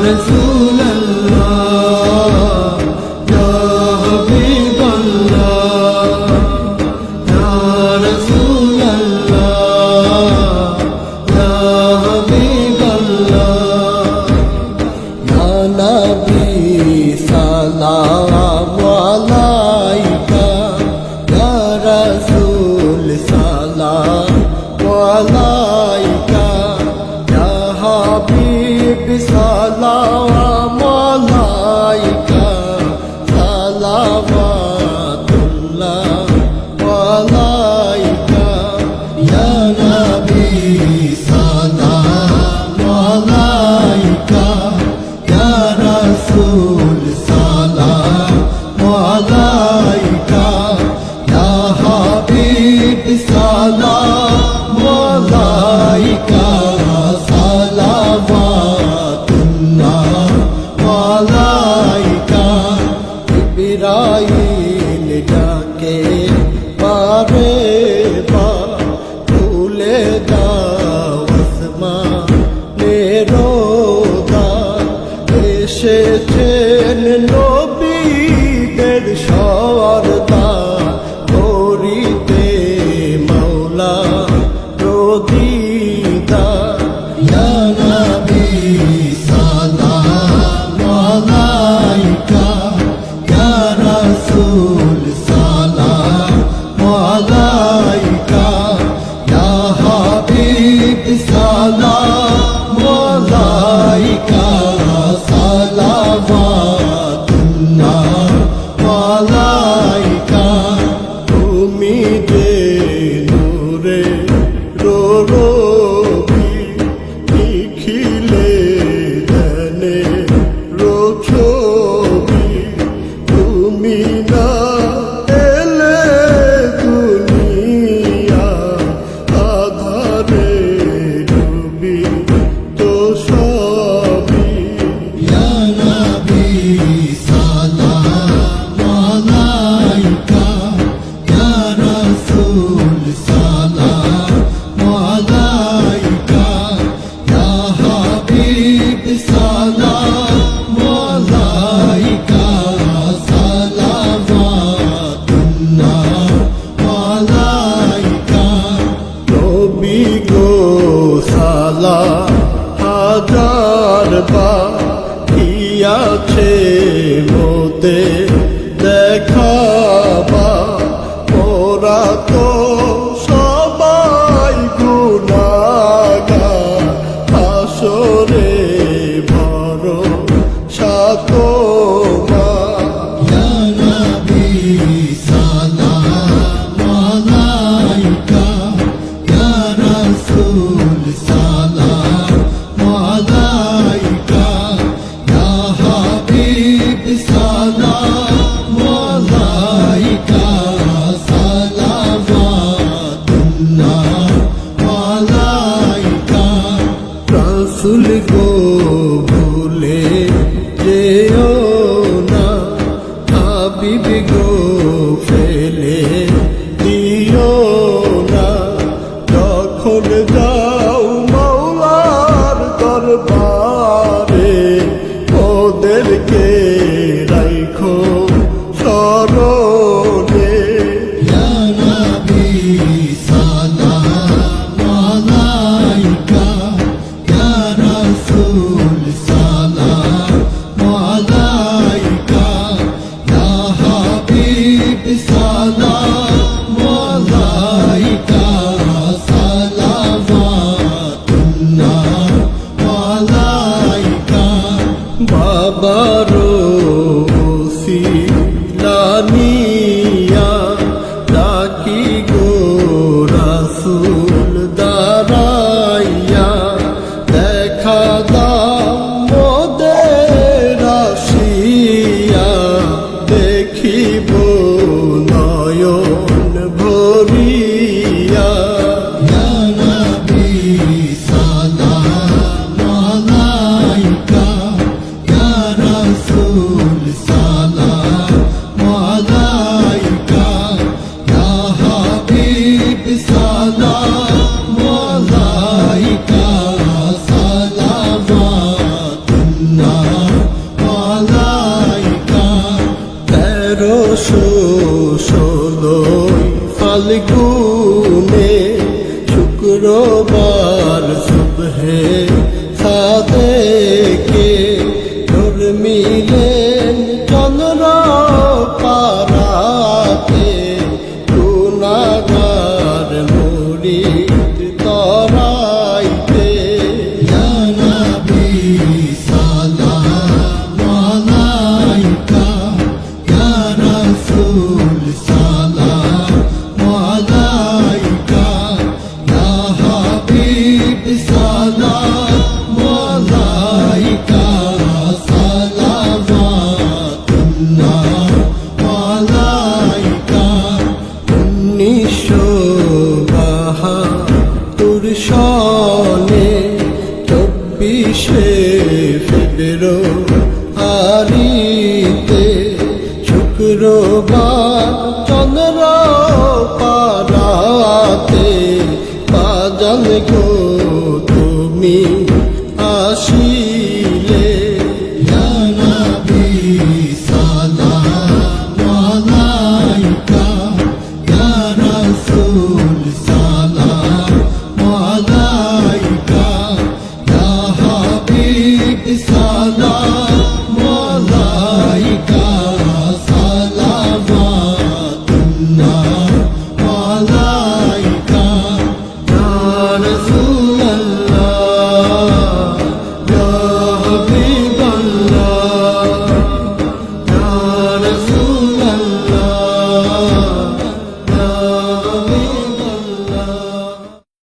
رسول الله يا حبيب الله يا رسول الله يا حبيب الله يا نبي سلام عليك يا رسول سلام عليك يا حبيب سلام عليك صلوات الله عليك يا نبي سلام عليك يا رسول سلام عليك يا حبيب سلام عليك صلوات الله عليك ইব্রাহিম ডাকে পারে পা ভুলে দাও আসমানের দ্বার এসেছেন নবীদের সরদার করিতে মাওলা রদিদার ইয়া নবী সালাম আলাইকা ইয়া রাসূল সালাম আলাইকা ইয়া হাবিব সালাম আলাইকা সালাওয়াতুল্লাহ আলাইকা তুমি যে নূরে রবি নিখিলে জানে রোছবি তুমি না এলে দুনিয়া আধারে ডুবি তো সবই ইয়া নবী সালাম আলাইকা ইয়া রাসূল সালাম আলাইকা ইয়া হাবিব সালাম আলাইকা সালাওয়াতুল্লাহ আলাইকা নবী গো সালাম হাজার বার দিয়াছে মোতে দেখাবা ওরা তো সবাই গুনাহগার আসরে ভরসা তোমার ইয়া নবী সালাম আলাইকা ইয়া রাসূল সালাম আলাইকা ইয়া হাবিব সালাম আলাইকা সালাওয়াতুল্লাহ আলাইকা রাসূল গো ভুলে যেও না হাবিব গো ফেলে দিও না যখন যাও মাওলার দরবারে ওদেরকে রাখো স্মরণে ইয়া নবী সালাম আলাইকা ইয়া রাসূল সালাম আলাইকা ইয়া হাবিব সালাম আলাইকা সালাওয়াতুল্লাহ আলাইকা বাবারো সিলানিয়া ডাকি গো রাসূল দাঁড়াইয়া দেখা দাও মোদের আসিয়া দেখিব নয়ন ভরিয়া ইয়া নবী সালাম আলাইকা ইয়া রাসূল 16 ফাল্গুনে শুক্রবার সুবহে সাদেকে নূর মিলেন চন্দ্র পারাতে গুনাহগার মুরিদ তরাইতে ইয়া নবী সালাম আলাইকা ইয়া রাসূল সালাম আলাইকা ইয়া হাবিব সালাম আলাইকা সালাওয়াতুল্লাহ আলাইকা 1972 সনে 24 ফেব্রুয়ারিতে শুক্রবার চন্দ্র পারাতে বাজান গো